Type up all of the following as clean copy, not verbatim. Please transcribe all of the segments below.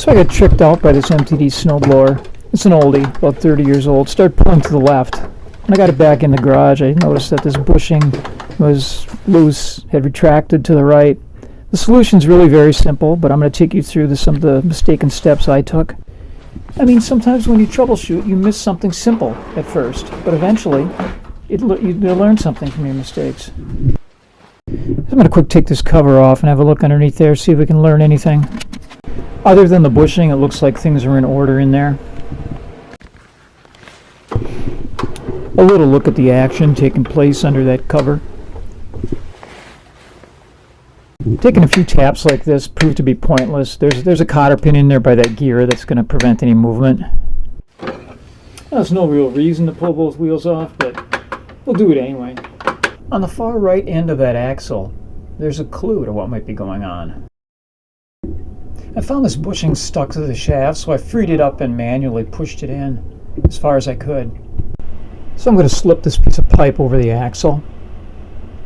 So I got tricked out by this MTD snowblower. It's an oldie, about 30 years old. Started pulling to the left. When I got it back in the garage, I noticed that this bushing was loose, had retracted to the right. The solution's really very simple, but I'm going to take you through some of the mistaken steps I took. I mean, sometimes when you troubleshoot, you miss something simple at first, but eventually you'll learn something from your mistakes. I'm going to quick take this cover off and have a look underneath there, see if we can learn anything. Other than the bushing, it looks like things are in order in there. A little look at the action taking place under that cover. Taking a few taps like this proved to be pointless. There's a cotter pin in there by that gear that's going to prevent any movement. There's no real reason to pull both wheels off, but we'll do it anyway. On the far right end of that axle, there's a clue to what might be going on. I found this bushing stuck to the shaft, so I freed it up and manually pushed it in as far as I could. So I'm going to slip this piece of pipe over the axle,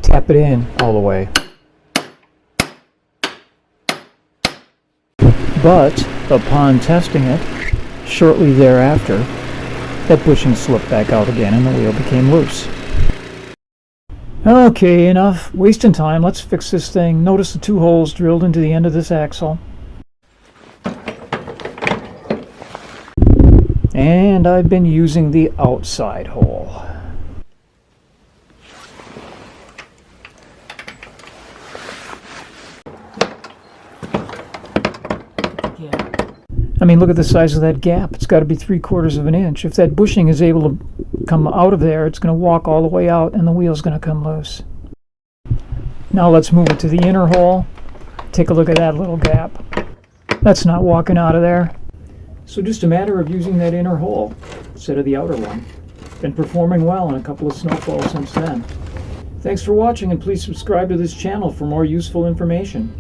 tap it in all the way. But upon testing it, shortly thereafter, that bushing slipped back out again and the wheel became loose. Okay, enough wasting time. Let's fix this thing. Notice the two holes drilled into the end of this axle. And I've been using the outside hole. I mean, look at the size of that gap. It's got to be 3/4 of an inch. If that bushing is able to come out of there, it's going to walk all the way out and the wheel's going to come loose. Now let's move it to the inner hole. Take a look at that little gap. That's not walking out of there. So just a matter of using that inner hole instead of the outer one. Been performing well in a couple of snowfalls since then. Thanks for watching, and please subscribe to this channel for more useful information.